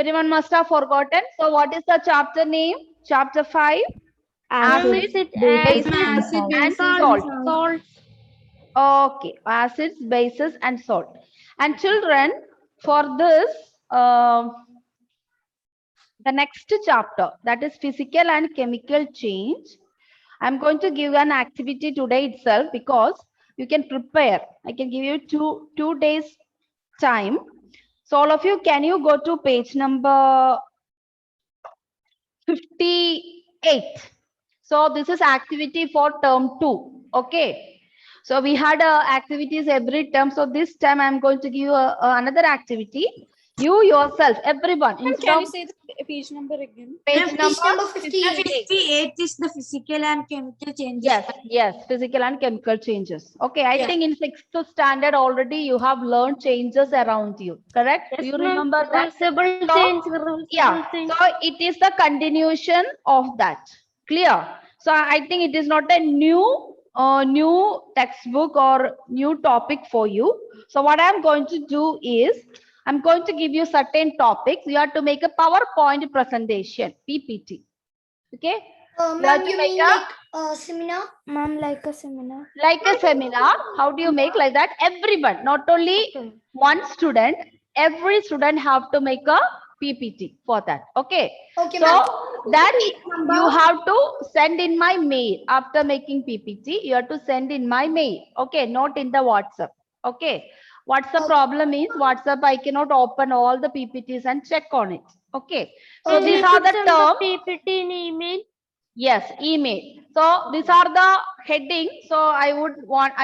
everyone must have forgotten. So what is the chapter name? Chapter 5. Acids, bases, and salt. Okay, acids, bases, and salt. And children, for this, the next chapter, that is physical and chemical change, I'm going to give an activity today itself because you can prepare. I can give you two days time. So all of you, can you go to page number 58? So this is activity for term 2. Okay. So we had activities every term. So this time I'm going to give you another activity. You yourself, everyone. Can you say the page number again? Page number 58 is the physical and chemical changes. Yes, physical and chemical changes. Okay, I think in 6th standard already you have learned changes around you. Correct? Do you remember that? So it is the continuation of that. Clear? So I think it is not a new textbook or new topic for you. So what I'm going to do is I'm going to give you certain topics. You have to make a PowerPoint presentation, PPT. Okay? Ma'am, you mean like a seminar? Ma'am, like a seminar. Like a seminar. How do you make like that? Everyone, not only one student, every student have to make a PPT for that. Okay. Okay, so that you have to send in my mail. After making PPT, you have to send in my mail. Okay, not in the WhatsApp. Okay. What's the problem is WhatsApp, I cannot open all the PPTs and check on it. Okay. So these are the terms. PPT in email. Yes, email. So these are the headings. So I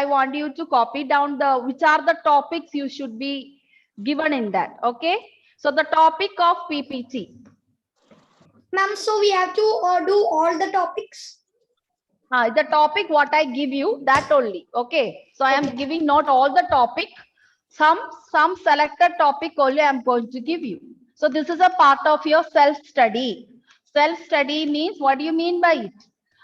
want you to copy down which are the topics you should be given in that. Okay. So the topic of PPT. Ma'am, so we have to do all the topics. The topic what I give you, that only. Okay. So I am giving not all the topic. Some selected topic only I am going to give you. So this is a part of your self-study. Self-study means, what do you mean by it?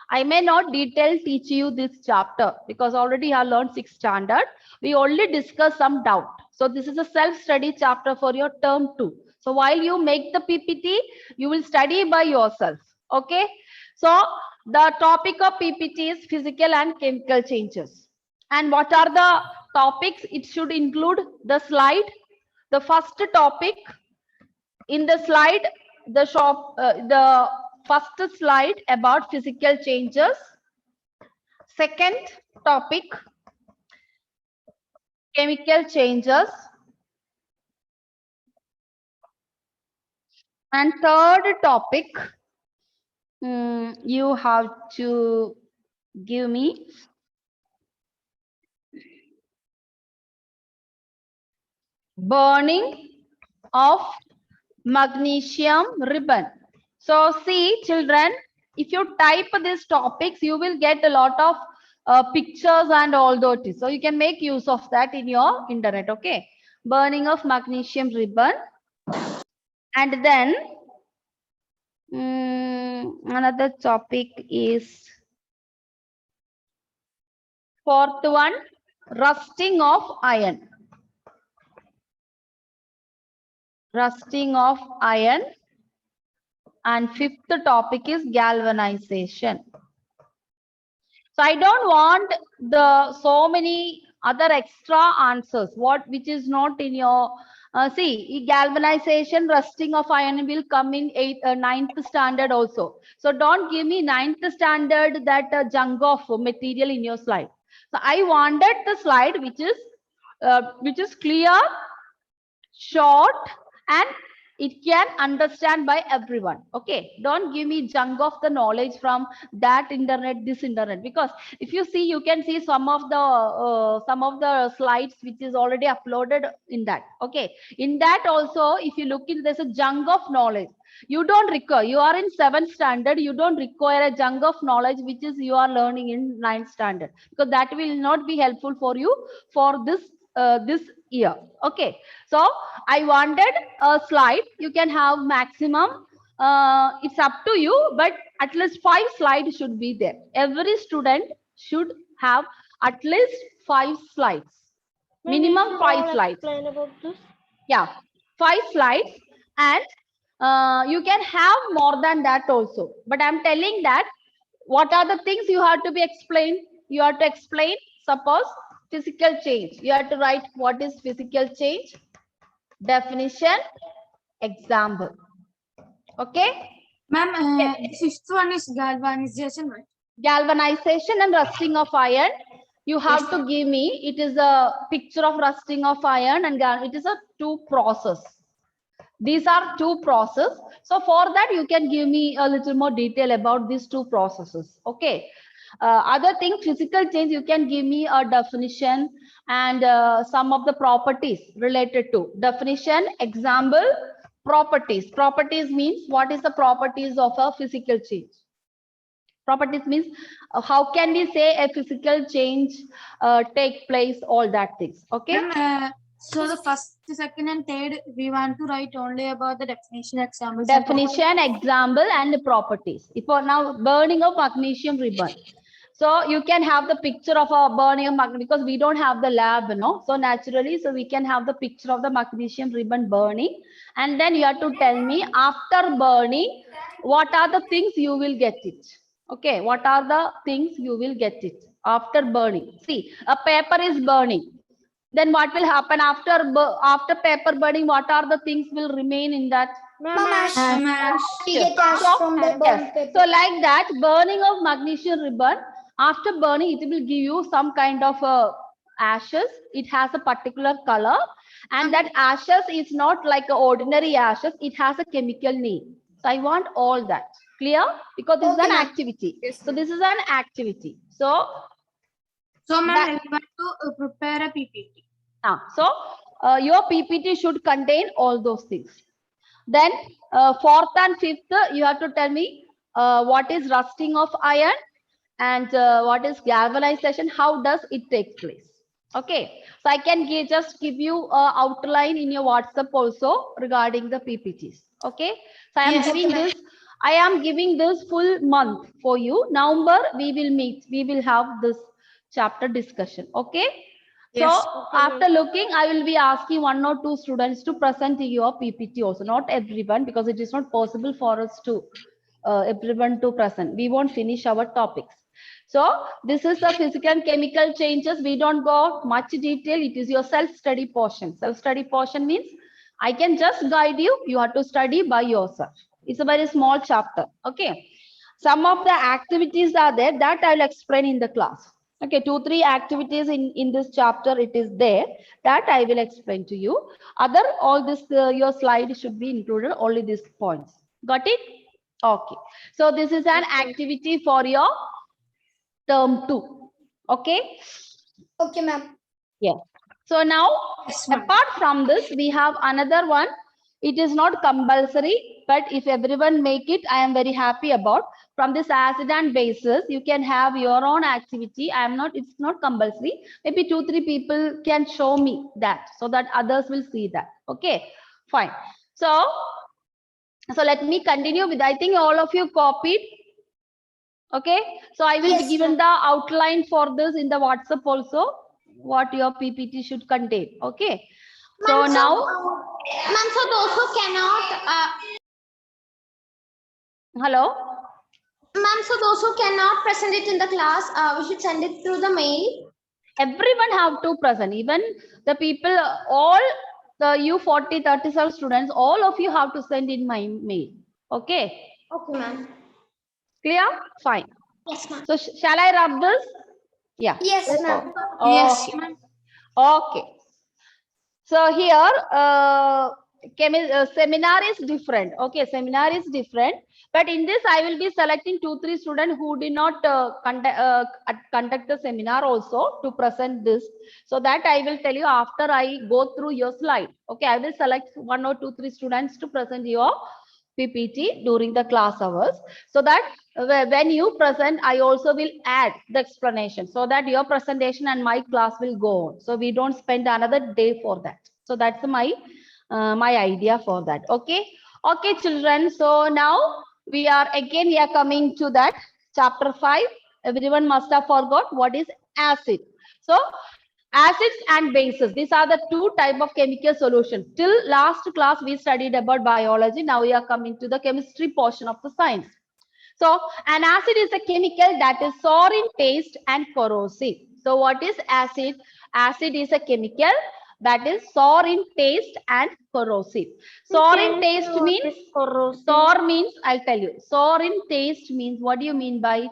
I may not detail teach you this chapter because already you have learned 6th standard. We only discuss some doubt. So this is a self-study chapter for your term 2. So while you make the PPT, you will study by yourself. Okay. So the topic of PPT is physical and chemical changes. And what are the topics? It should include the slide. The first topic in the slide, the first slide about physical changes. Second topic, chemical changes. And third topic, you have to give me burning of magnesium ribbon. So see, children, if you type these topics, you will get a lot of pictures and all those. So you can make use of that in your internet. Okay. Burning of magnesium ribbon. And then another topic is fourth one, rusting of iron. Rusting of iron. And fifth topic is galvanization. So I don't want so many other extra answers, which is not in your see, galvanization, rusting of iron will come in 9th standard also. So don't give me 9th standard that junk of material in your slide. So I wanted the slide which is clear, short, and it can understand by everyone. Okay, don't give me junk of the knowledge from that internet, this internet, because if you see, you can see some of the slides which is already uploaded in that. Okay, in that also, if you look in, there's a junk of knowledge. You don't require, you are in 7th standard, you don't require a junk of knowledge which is you are learning in 9th standard, because that will not be helpful for you for this year. Okay, so I wanted a slide. You can have maximum, it's up to you, but at least 5 slides should be there. Every student should have at least 5 slides. Minimum 5 slides. Explain about this. Yeah, 5 slides. And You can have more than that also, but I'm telling that what are the things you have to be explained. You have to explain, suppose physical change, you have to write what is physical change, definition, example. Okay. Ma'am, the fifth one is galvanization, right? Galvanization and rusting of iron, you have to give me, it is a picture of rusting of iron and it is a two process. These are two process. So for that, you can give me a little more detail about these two processes. Okay. Other thing, physical change, you can give me a definition and some of the properties related to definition, example, properties. Properties means what is the properties of a physical change? Properties means how can we say a physical change take place, all that things. Okay. Ma'am, so the first, second, and third, we want to write only about the definition, examples. and Definition, example, and properties. If now burning of magnesium ribbon, so you can have the picture of a burning of magnesium, because we don't have the lab, you know, so naturally, so we can have the picture of the magnesium ribbon burning, and then you have to tell me after burning what are the things you will get it. Okay, what are the things you will get it after burning? See, a paper is burning, then what will happen after paper burning? What are the things will remain in that? Ma'am, We get ash So, from the yes. burnt paper. So like that, burning of magnesium ribbon, after burning, it will give you some kind of ashes. It has a particular color, and that ashes is not like a ordinary ashes. It has a chemical name. So I want all that clear, because this is Okay, an ma'am. activity. Yes, So this is an activity. So so ma'am, that- we want to prepare a PPT. your PPT should contain all those things. Then fourth and fifth, you have to tell me what is rusting of iron and what is galvanization, how does it take place. Okay, so I can just give you a outline in your WhatsApp also regarding the PPTs. Okay, so I am Yes, giving okay, this, I am giving this full month for you. November we will meet, we will have this chapter discussion. Okay. Yes. So after looking, I will be asking one or two students to present your PPT also, not everyone, because it is not possible for us to everyone to present. We won't finish our topics. So this is the physical and chemical changes. We don't go much detail. It is your self-study portion. Self-study portion means I can just guide you. You have to study by yourself. It's a very small chapter. Okay. Some of the activities are there that I will explain in the class. Okay, 2-3 activities in this chapter it is there that I will explain to you. Other all this your slide should be included only these points. Got it? Okay. So this is an activity for your term 2. Okay. Okay, ma'am. Yes. So now Yes, ma'am. apart from this we have another one. It is not compulsory, but if everyone make it, I am very happy about. From this acid and bases, you can have your own activity. I am not, it's not compulsory. Maybe 2-3 people can show me that so that others will see that. Okay, fine. So let me continue with, I think all of you copied. Okay, so I will Yes, be given the outline for this in the WhatsApp also, what your PPT should contain. Okay, so now, Ma'am, so those who cannot, hello. ma'am, so those who cannot present it in the class, we should send it through the mail. Everyone have to present, even the people, all the U40 37 students, all of you have to send in my mail. Okay, Okay, ma'am. clear? Fine. Yes, ma'am. So shall I rub this? Yeah. Yes, ma'am. Yes, Okay. ma'am. Okay. So here seminar is different. Okay, seminar is different, but in this I will be selecting 2-3 students who did not conduct the seminar also to present this, so that I will tell you after I go through your slide. Okay, I will select 1 or 2-3 students to present your PPT during the class hours, so that when you present, I also will add the explanation, so that your presentation and my class will go on. So we don't spend another day for that. So that's my my idea for that. Okay. Okay, children. So now we are coming to that chapter 5. Everyone must have forgot what is acid. So Acids and bases. These are the two type of chemical solution. Till last class we studied about biology. Now we are coming to the chemistry portion of the science. So an acid is a chemical that is sour in taste and corrosive. So what is acid? Acid is a chemical that is sour in taste and corrosive. Sour in taste means, sour means, I'll tell you. Sour in taste means, what do you mean by it?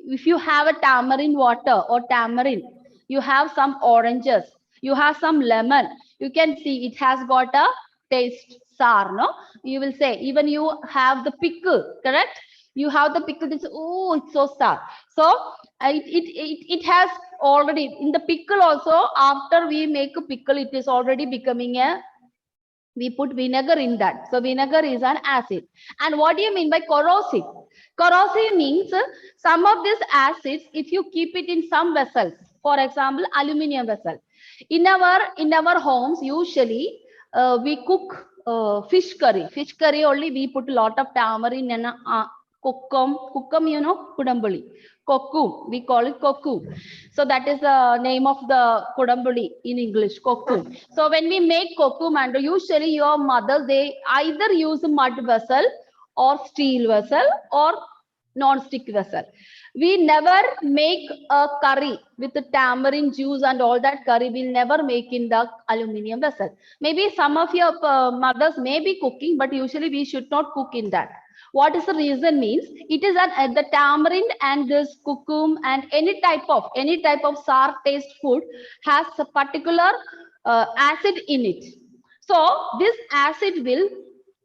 If you have a tamarind water or tamarind, you have some oranges, you have some lemon, you can see it has got a taste sour, no? You will say, even you have the pickle, correct? You have the pickle, it's, oh, it's so sour. So it has already, in the pickle also, after we make a pickle, it is already becoming a, we put vinegar in that. So vinegar is an acid. And what do you mean by corrosive? Corrosive means some of these acids, if you keep it in some vessels, for example, aluminium vessel. In our homes, usually we cook fish curry. Fish curry only we put a lot of tamarind and kokum, you know, kudambuli. Kokum, we call it kokum. So that is the name of the kudambuli in English, kokum. So when we make kokum, and usually your mother, they either use mud vessel or steel vessel or non-stick vessel. We never make a curry with the tamarind juice and all that curry. We'll never make in the aluminium vessel. Maybe some of your mothers may be cooking, but usually we should not cook in that. What is the reason means, it is that the tamarind and this kokum and any type of sour taste food has a particular acid in it. So this acid will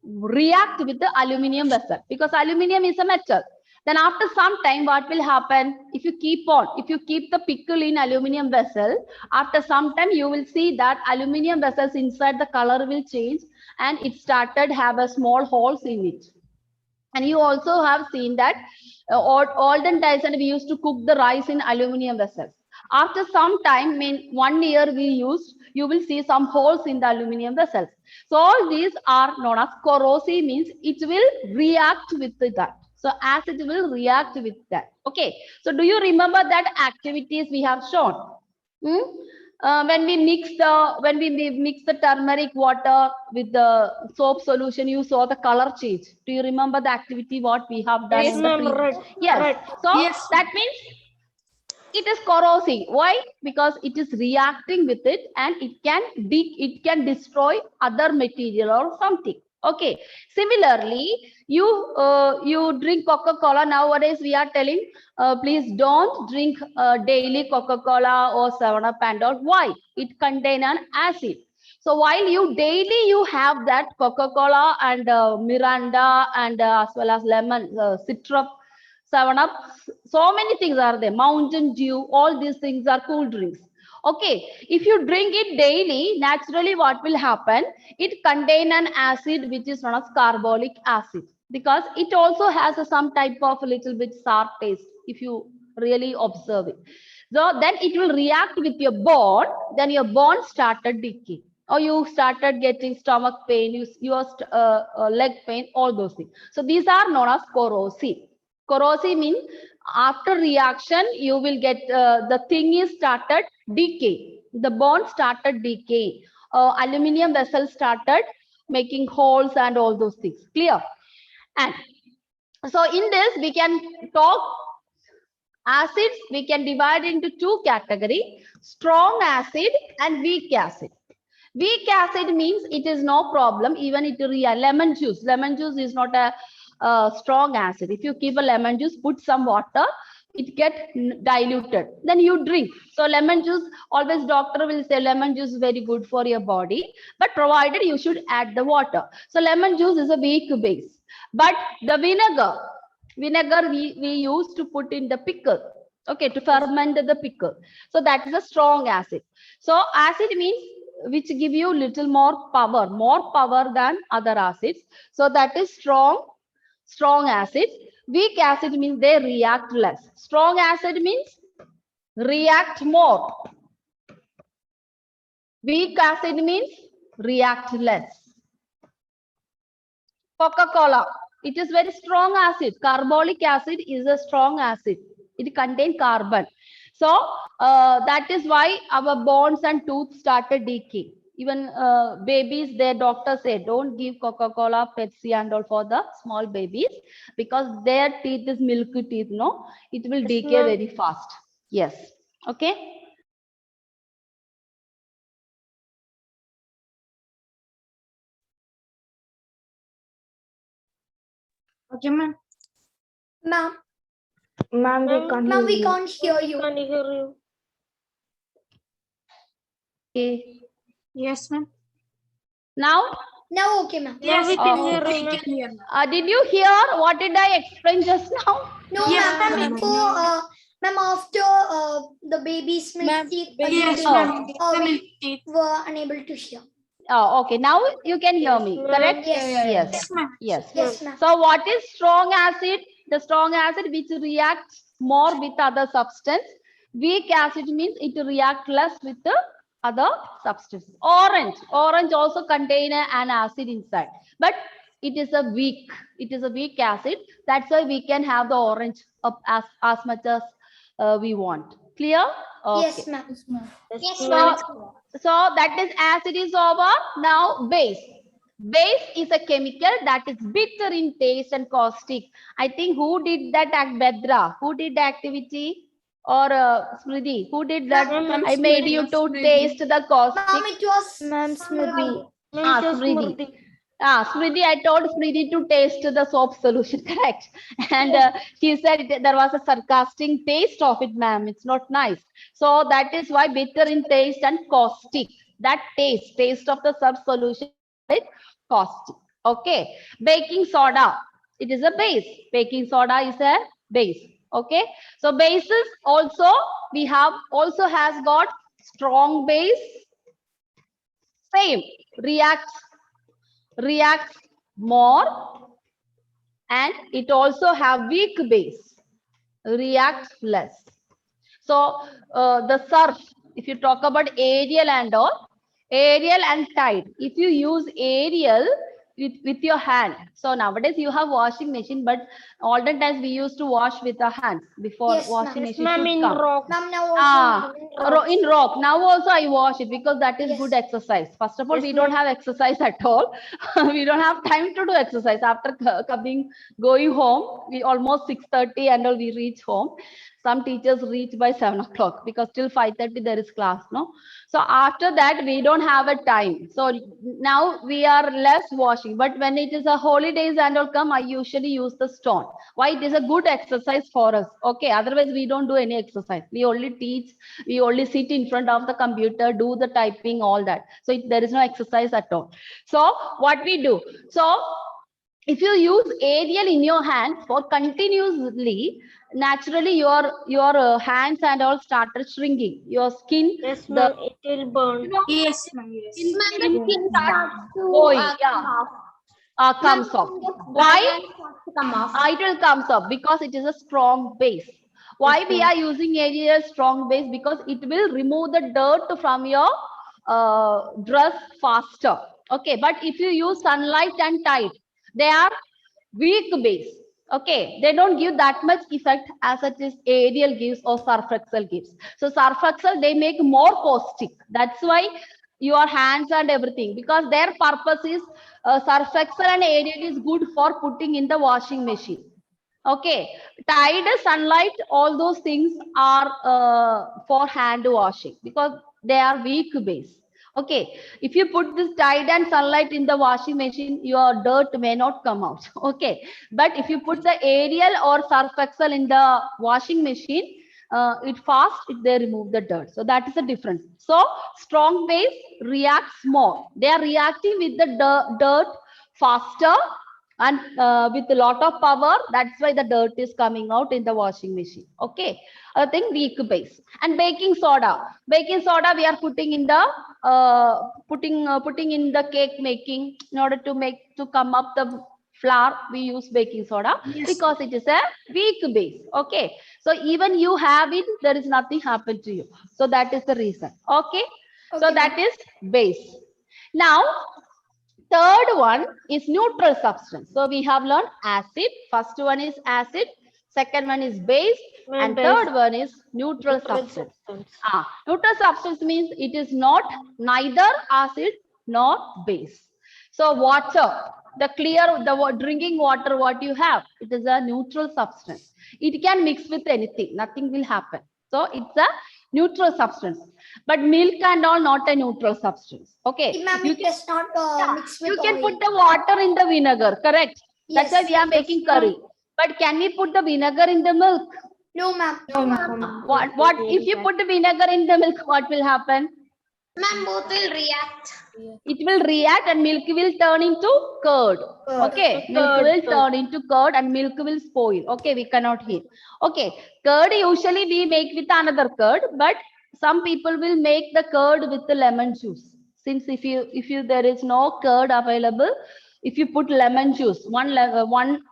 react with the aluminium vessel, because aluminium is a metal. Then after some time, what will happen? If you keep the pickle in aluminium vessel, after some time you will see that aluminium vessels inside, the color will change and it started have a small holes in it. And you also have seen that olden times, and we used to cook the rice in aluminium vessels. After some time, 1 year we used, you will see some holes in the aluminium vessels. So all these are known as corrosive, means it will react with that. So acid will react with that. Okay. So do you remember that activities we have shown? When we mix the turmeric water with the soap solution, you saw the color change. Do you remember the activity what we have done? Yes, in the ma'am, previous? right. Yes. Right. So Yes. that means it is corrosive. Why? Because it is reacting with it, and it can destroy other material or something. Okay. Similarly, you drink Coca-Cola. Nowadays we are telling, please don't drink daily Coca-Cola or 7-Up and all. Why? It contains an acid. So while you daily have that Coca-Cola and Miranda and as well as lemon, Citrup, 7-Up, so many things are there. Mountain Dew, all these things are cool drinks. Okay, if you drink it daily, naturally what will happen? It contains an acid which is known as carbolic acid, because it also has some type of a little bit sour taste if you really observe it. So then it will react with your bone, then your bone started decaying, or you started getting stomach pain, your leg pain, all those things. So these are known as corrosive. Corrosive means after reaction, you will get the thing is started decay. The bond started decay. Aluminium vessel started making holes and all those things. Clear? And so in this, we can talk acids. We can divide into two categories: strong acid and weak acid. Weak acid means it is no problem. Even it lemon juice. Lemon juice is not a strong acid. If you keep a lemon juice, put some water, it get diluted, then you drink. So lemon juice, always doctor will say lemon juice is very good for your body, but provided you should add the water. So lemon juice is a weak base. But the vinegar we used to put in the pickle, okay, to ferment the pickle. So that is a strong acid. So acid means which give you little more power than other acids. So that is strong acids. Weak acid means they react less. Strong acid means react more. Weak acid means react less. Coca-Cola, it is very strong acid. Carbolic acid is a strong acid. It contains carbon. So that is why our bones and tooth started decaying. Even babies, their doctor said, don't give Coca-Cola, Pepsi and all for the small babies because their teeth is milky teeth, no? It will decay ma'am. very fast. Yes. Okay. Okay, ma'am. Ma'am, Ma'am, ma'am, we can't hear you. Can't hear you. Okay. Yes, ma'am. Now, Now, okay, ma'am. Now we can hear I you, ma'am. can hear, ma'am. did you hear what did I explain just now? No, Yes, ma'am. ma'am. Before, ma'am, after the baby's milk Ma'am, teeth, Yes, Oh. ma'am. we Teeth. were unable to hear. Oh, okay. Now you can hear Yes, me, ma'am. correct? Yes. Yes. Yes, ma'am. Yes. Yes, ma'am. So what is strong acid? The strong acid which reacts more with other substance. Weak acid means it reacts less with the other substance. Orange. Orange also contain an acid inside, but it is a weak acid. That's why we can have the orange up as much as we want. Clear? Okay. Yes, ma'am. Yes, So, ma'am. so that is acid is over. Now base. Base is a chemical that is bitter in taste and caustic. I think who did that act, Bedra? Who did the activity? Or Smriti? Who did that? Ma'am, I made you to taste the caustic. Ma'am, it was Ma'am, Smriti. Ah, Ma'am, just Smriti. Smriti. Smriti, I told Smriti to taste the soap solution, correct? And she said there was a sarcastic taste of it, ma'am. It's not nice. So that is why bitter in taste and caustic. That taste of the sub solution is caustic. Okay. Baking soda. It is a base. Baking soda is a base. Okay. So bases also we have also has got strong base. Same reacts more, and it also have weak base, reacts less. So the surf, if you talk about Ariel and all, Ariel and Tide, if you use Ariel with your hand, so nowadays you have washing machine, but olden times we used to wash with our hands before Yes, washing ma'am. machine Ma'am, should in come. rock. Ma'am, now also Ah, in in rock. Now also I wash it because that is Yes. good exercise. First of all, Yes, we don't ma'am. have exercise at all. We don't have time to do exercise. After going home, we almost 6:30 and all we reach home. Some teachers reach by 7 o'clock because till 5:30 there is class, no? So after that, we don't have a time. So now we are less washing. But when it is a holidays and all come, I usually use the stone. Why? It is a good exercise for us. Okay. Otherwise, we don't do any exercise. We only teach. We only sit in front of the computer, do the typing, all that. So there is no exercise at all. So what we do? So if you use Ariel in your hand for continuously, naturally your hands and all started shrinking. Your skin, Yes, the ma'am. It will burn. Yes, ma'am. Yes. Ma'am, the skin starts to going, come off. comes Ma'am, off. the Why? dry and starts to come off. It will comes up because it is a strong base. Why Yes, we ma'am. are using Ariel strong base? Because it will remove the dirt from your dress faster. Okay, but if you use sunlight and tide, they are weak base. Okay, they don't give that much effect as it is Ariel gives or Surf Excel gives. So Surf Excel they make more caustic. That's why your hands and everything, because their purpose is Surf Excel and Ariel is good for putting in the washing machine. Okay, tide, sunlight, all those things are for hand washing because they are weak base. Okay, if you put this tide and sunlight in the washing machine, your dirt may not come out. Okay, but if you put the Ariel or Surf Excel in the washing machine, they remove the dirt. So that is the difference. So strong base reacts more. They are reacting with the dirt faster and with a lot of power. That's why the dirt is coming out in the washing machine. Okay, I think weak base. And baking soda we are putting in the putting in the cake making in order to come up the flour. We use baking soda because it is a weak base. Okay, so even you have it, there is nothing happen to you. So that is the reason. Okay, so Okay, that is base. Now third one is neutral substance. So we have learned acid. First one is acid. second one is base, and base. third one is neutral substance. Neutral substance means it is not neither acid nor base. So water, the drinking water, what you have, it is a neutral substance. It can mix with anything, nothing will happen. So it's a neutral substance. But milk and all not a neutral substance. Okay. Ma'am, You it does not mix with you can oil. put the water in the vinegar, correct? That's why Yes. we are making curry. But can we put the vinegar in the milk? No, ma'am. No, ma'am. What if you put the vinegar in the milk, what will happen? Ma'am, both will react. It will react and milk will turn into curd. Okay, milk will turn into curd and milk will spoil. Okay, we cannot eat. Okay, curd usually we make with another curd, but some people will make the curd with the lemon juice. Since if you there is no curd available, if you put lemon juice, one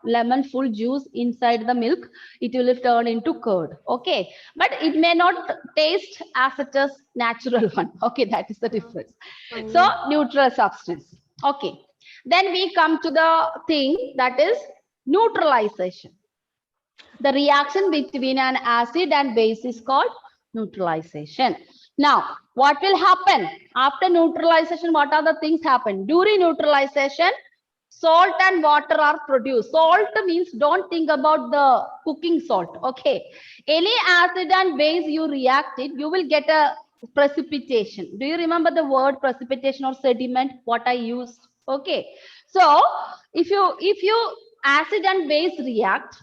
lemon full juice inside the milk, it will turn into curd. Okay, but it may not taste as it is natural one. Okay, that is the difference. So neutral substance. Okay, then we come to the thing that is neutralization. The reaction between an acid and base is called neutralization. Now, what will happen after neutralization? What are the things happen? During neutralization, salt and water are produced. Salt means don't think about the cooking salt. Okay. Any acid and base you react it, you will get a precipitation. Do you remember the word precipitation or sediment? What I used? Okay. So if you acid and base react,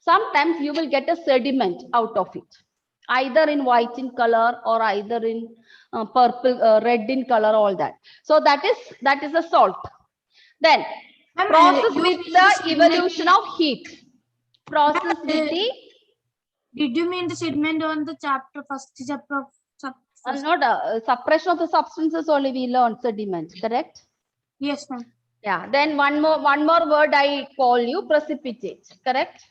sometimes you will get a sediment out of it, either in white in color or either in purple, red in color, all that. So that is a salt. Then Ma'am, process you with mean the sediment- evolution of heat. Process with the Did you mean the segment on the first chapter of not suppression of the substances only we learned sediment, correct? Yes, ma'am. Yeah. Then one more word I call you precipitate, correct?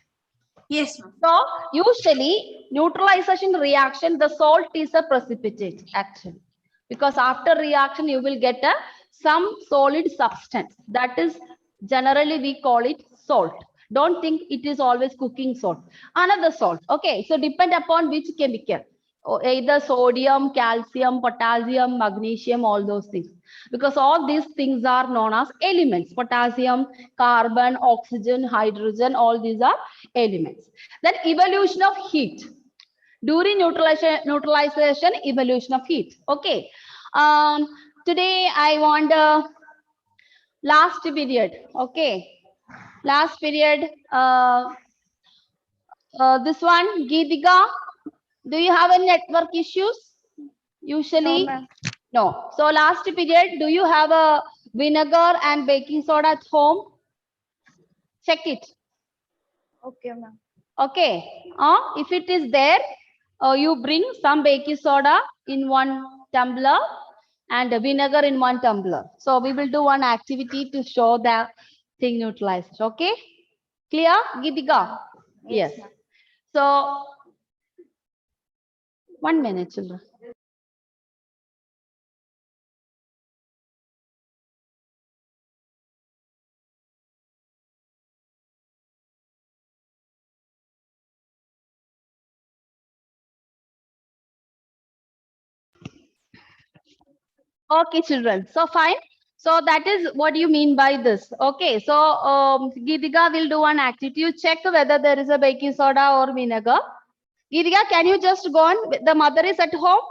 Yes, ma'am. So usually neutralization reaction, the salt is a precipitate actually, because after reaction you will get some solid substance. That is generally we call it salt. Don't think it is always cooking salt. Another salt. Okay, so depend upon which chemical. Either sodium, calcium, potassium, magnesium, all those things. Because all these things are known as elements. Potassium, carbon, oxygen, hydrogen, all these are elements. Then evolution of heat. During neutralization, evolution of heat. Okay. Today I want last period. Okay. Last period. This one, Geetika. Do you have any network issues? Usually, no. So last period, do you have a vinegar and baking soda at home? Check it. Okay, ma'am. Okay. If it is there, you bring some baking soda in one tumbler and vinegar in one tumbler. So we will do one activity to show the thing neutralized. Okay. Clear, Geetika? Yes. So 1 minute, children. Okay, children. So fine. So that is what you mean by this. Okay. So Geetika will do one activity. You check whether there is a baking soda or vinegar. Geetika, can you just go on? The mother is at home.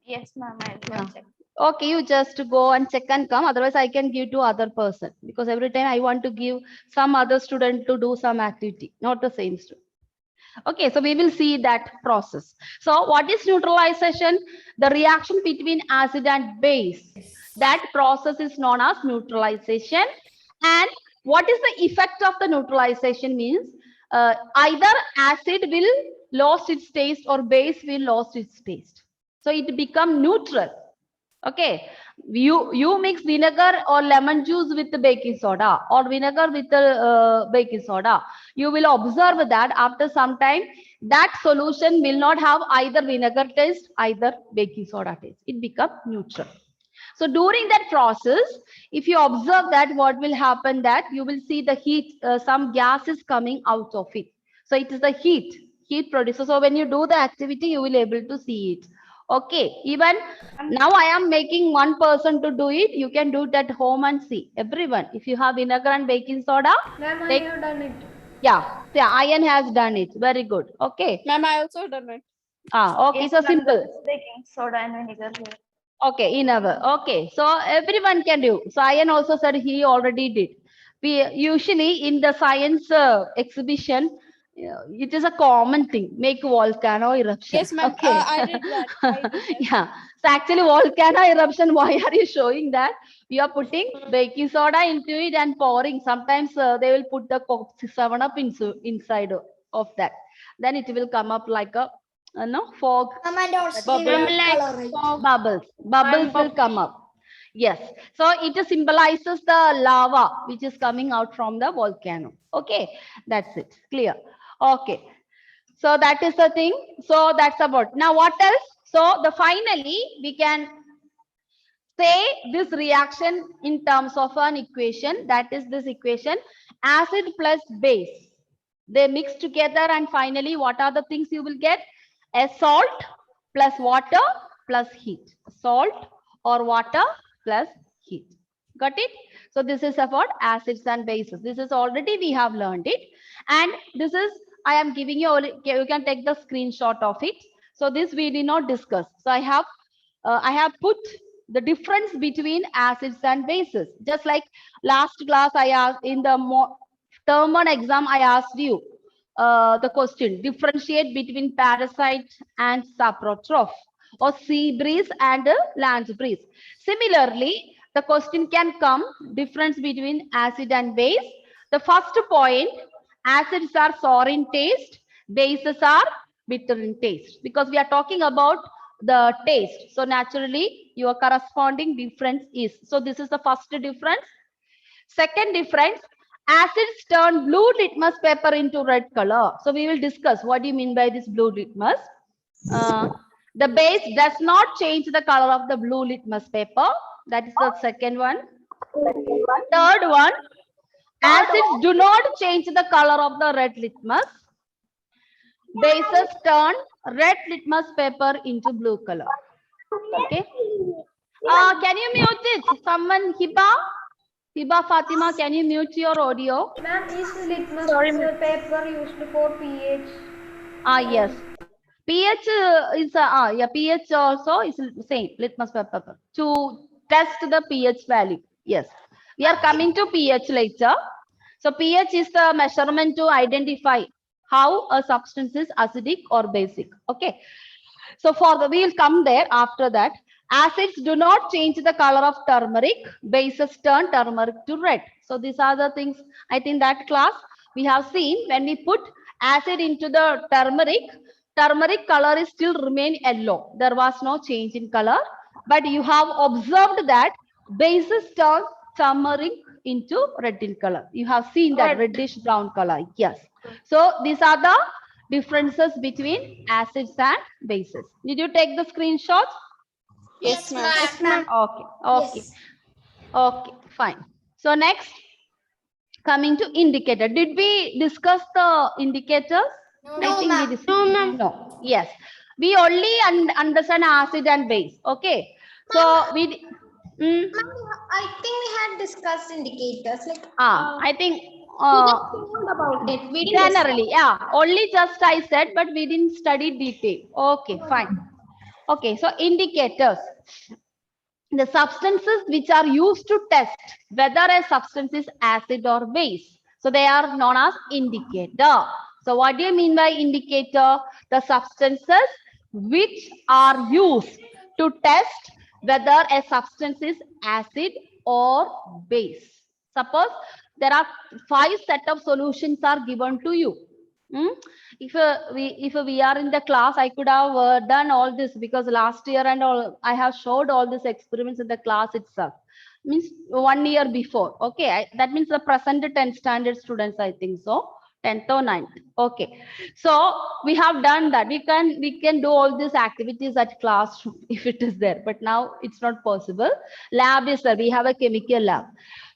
Yes, ma'am. I'll go Yeah. and check. Okay, you just go and check and come. Otherwise, I can give to other person, because every time I want to give some other student to do some activity, not the same student. Okay, so we will see that process. So what is neutralization? The reaction between acid and base. That process is known as neutralization. And what is the effect of the neutralization means? Either acid will lose its taste or base will lose its taste. So it become neutral. Okay, you mix vinegar or lemon juice with the baking soda or vinegar with the baking soda. You will observe that after some time that solution will not have either vinegar taste, either baking soda taste. It becomes neutral. So during that process, if you observe that, what will happen that you will see the heat, some gas is coming out of it. So it is the heat producer. So when you do the activity, you will able to see it. Okay, even now I am making one person to do it. You can do it at home and see. Everyone, if you have vinegar and baking soda, Ma'am, I take, have done it. yeah, Ian has done it. Very good. Okay. Ma'am, I also done it. Okay, Yes, so ma'am, simple. there is baking soda and vinegar here. Okay, enough. Okay, so everyone can do. So Ian also said he already did. We usually in the science exhibition, it is a common thing. Make volcano eruption. Yes, ma'am. Okay. I did that. I did that. Yeah. So actually, volcano eruption. Why are you showing that? You are putting baking soda into it and pouring. Sometimes they will put the Coke 7 Up inside of that. Then it will come up like a no fog. Ma'am, and also Bubble. in red color, right? Bubbles will come up. Yes, so it symbolizes the lava which is coming out from the volcano. Okay, that's it. Clear. Okay, so that is the thing. So that's about. Now what else? So the finally we can say this reaction in terms of an equation. That is this equation: acid plus base. They mix together, and finally what are the things you will get? A salt plus water plus heat. Salt or water plus heat. Got it? So this is about acids and bases. This is already we have learned it, and this is I am giving you. You can take the screenshot of it. So this we did not discuss. So I have put the difference between acids and bases. Just like last class I asked in the term 1 exam, I asked you the question: differentiate between parasite and saprotroph, or sea breeze and land breeze. Similarly, the question can come: difference between acid and base. The first point: acids are sour in taste, bases are bitter in taste, because we are talking about the taste. So naturally, your corresponding difference is. So this is the first difference. Second difference: acids turn blue litmus paper into red color. So we will discuss what do you mean by this blue litmus. The base does not change the color of the blue litmus paper. That is the second one. Third one: acids do not change the color of the red litmus. Bases turn red litmus paper into blue color. Okay. Can you mute it? Someone, Hiba Fatima, can you mute your audio? Ma'am, is litmus Sorry, paper used for pH? Yes. pH is yeah, pH also is same litmus paper to test the pH value. Yes, we are coming to pH later. So pH is the measurement to identify how a substance is acidic or basic. Okay. So we will come there after that. Acids do not change the color of turmeric. Bases turn turmeric to red. So these are the things I think that class we have seen. When we put acid into the turmeric color is still remain yellow. There was no change in color. But you have observed that bases turn turmeric into red in color. You have seen that reddish brown color. Yes. So these are the differences between acids and bases. Did you take the screenshot? Yes, ma'am. Yes, ma'am. Okay. Yes. Okay, fine. So next, coming to indicator. Did we discuss the indicators? No, I think ma'am. we discussed. No. Yes. We only understand acid and base. Okay. So we. Ma'am, I think we had discussed indicators. Like, I think. we just learned about it. We didn't Generally, yeah. Only just I said, but we didn't study detail. Okay, fine. Okay, so indicators. The substances which are used to test whether a substance is acid or base. So they are known as indicator. So what do you mean by indicator? The substances which are used to test whether a substance is acid or base. Suppose there are 5 set of solutions are given to you. If we are in the class, I could have done all this, because last year and all I have showed all these experiments in the class itself. Means 1 year before. Okay, that means the present 10th standard students, I think so. 10th or 9th. Okay. So we have done that. We can do all these activities at classroom if it is there, but now it's not possible. Lab is there. We have a chemical lab.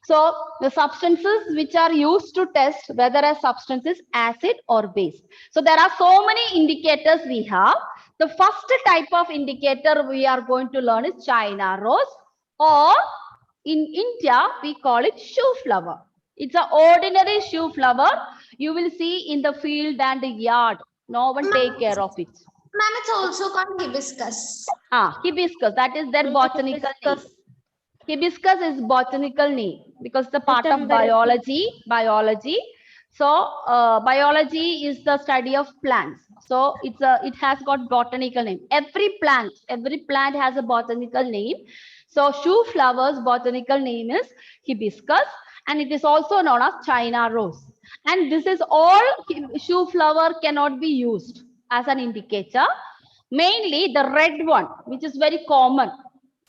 So the substances which are used to test whether a substance is acid or base. So there are so many indicators we have. The first type of indicator we are going to learn is China rose, or in India we call it shoe flower. It's an ordinary shoe flower. You will see in the field and the yard. No one take care of it. Ma'am, it's also called hibiscus. Hibiscus. That is their botanical name. Hibiscus is botanical name because the part of biology. So biology is the study of plants. So it has got botanical name. Every plant has a botanical name. So shoe flowers botanical name is hibiscus, and it is also known as China rose. And this is all shoe flower cannot be used as an indicator. Mainly the red one, which is very common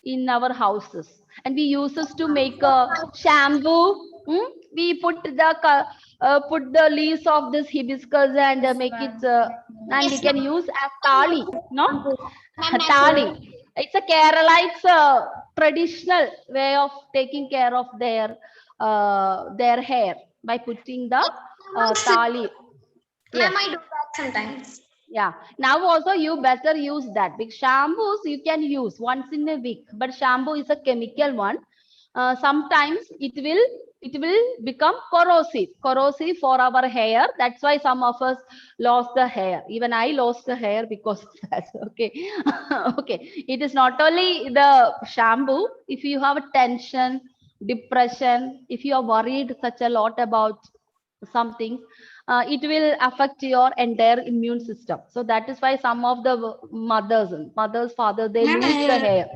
in our houses, and we use this to make a shampoo. We put the leaves of this hibiscus and make it, and we can use as tali. No, tali. It's a Keralites traditional way of taking care of their hair by putting the tali. Yes. Ma'am, I do that sometimes. Yeah, now also you better use that. Big shampoos you can use once in a week, but shampoo is a chemical one. Sometimes it will become corrosive for our hair. That's why some of us lost the hair. Even I lost the hair because of that. Okay. Okay, it is not only the shampoo. If you have a tension, depression, if you are worried such a lot about something, it will affect your entire immune system. So that is why some of the mothers, father, they Ma'am, lose the hair.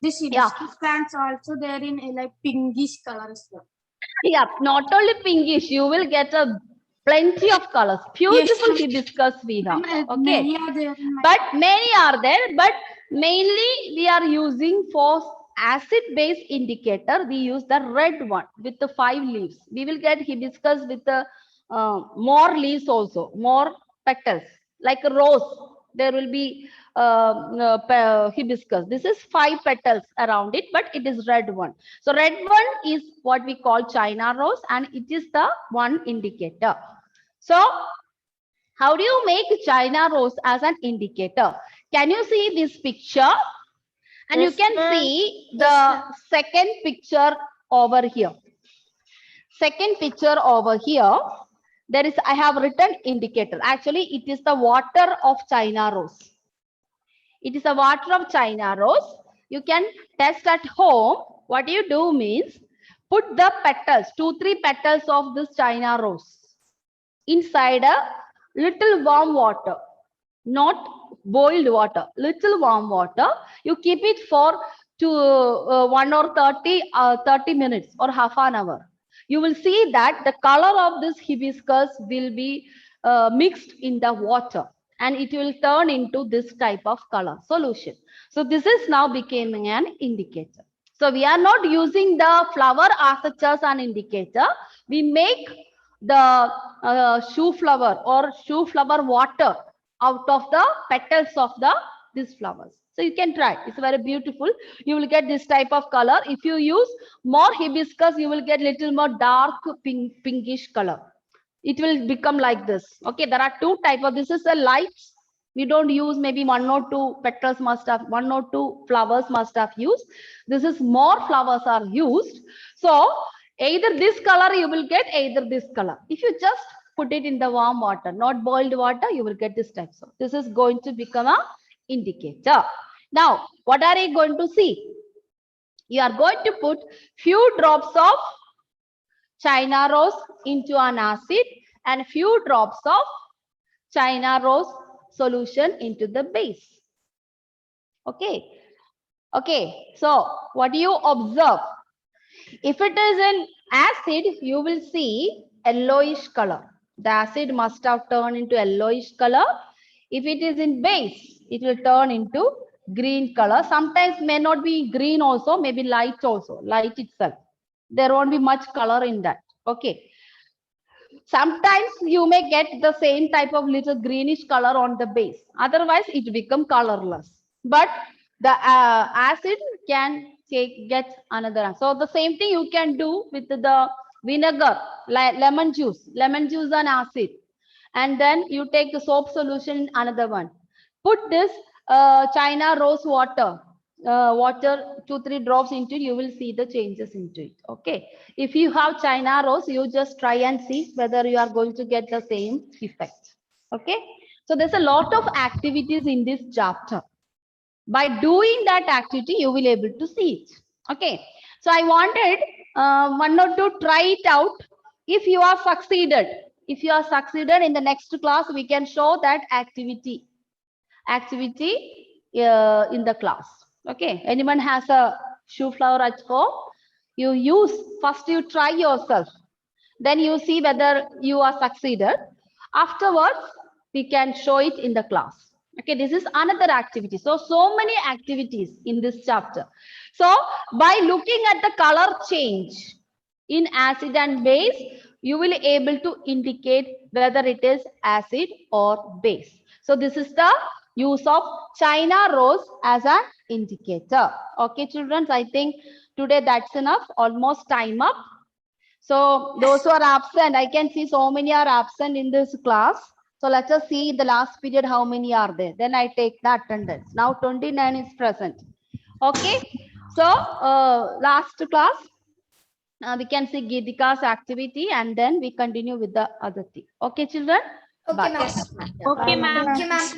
This hibiscus plants also there in like pinkish colors. Yeah, not only pinkish, you will get a plenty of colors. Beautiful hibiscus we have. Okay, Many are there in my but many are there, but mainly we are using for acid base indicator. We use the red one with the 5 leaves. We will get hibiscus with the more leaves also, more petals, like a rose. There will be hibiscus. This is 5 petals around it, but it is red one. So red one is what we call China rose, and it is the one indicator. So how do you make China rose as an indicator? Can you see this picture? And Yes, you can ma'am. see the second picture over here. Second picture over here, there is, I have written indicator. Actually, it is the water of China rose. It is a water of China rose. You can test at home. What you do means, put the petals, 2-3 petals of this China rose inside a little warm water, not boiled water, little warm water. You keep it for 1 or 30 minutes or half an hour. You will see that the color of this hibiscus will be mixed in the water, and it will turn into this type of color solution. So this is now becoming an indicator. So we are not using the flower as such as an indicator. We make the shoe flower or shoe flower water out of the petals of these flowers. So you can try. It's very beautiful. You will get this type of color. If you use more hibiscus, you will get little more dark pinkish color. It will become like this. Okay, there are 2 types of, this is a light. We don't use, maybe 1 or 2 petals must have, 1 or 2 flowers must have used. This is more flowers are used. So either this color you will get, either this color. If you just put it in the warm water, not boiled water, you will get this type. So this is going to become a indicator. Now, what are you going to see? You are going to put few drops of China rose into an acid and few drops of China rose solution into the base. Okay. Okay. So what do you observe? If it is in acid, you will see yellowish color. The acid must have turned into yellowish color. If it is in base, it will turn into green color. Sometimes may not be green also, maybe light also, light itself. There won't be much color in that. Okay. Sometimes you may get the same type of little greenish color on the base. Otherwise, it become colorless. But the acid can get another. So the same thing you can do with the vinegar, like lemon juice and acid. And then you take the soap solution in another one. Put this China rose water, 2-3 drops into it, you will see the changes into it. Okay. If you have China rose, you just try and see whether you are going to get the same effect. Okay. So there's a lot of activities in this chapter. By doing that activity, you will able to see it. Okay. So I wanted one or two try it out. If you are succeeded, in the next class, we can show that activity in the class. Okay. Anyone has a shoe flower at home? First you try yourself. Then you see whether you are succeeded. Afterwards, we can show it in the class. Okay, this is another activity. So many activities in this chapter. So by looking at the color change in acid and base, you will be able to indicate whether it is acid or base. So this is the use of China rose as an indicator. Okay, children, I think today that's enough. Almost time up. So those who are absent, I can see so many are absent in this class. So let us see the last period, how many are there. Then I take the attendance. Now 29 is present. Okay. So last class, we can see Gidika's activity and then we continue with the other thing. Okay, children? Okay, Bye. ma'am. Okay, ma'am. Thank you, ma'am.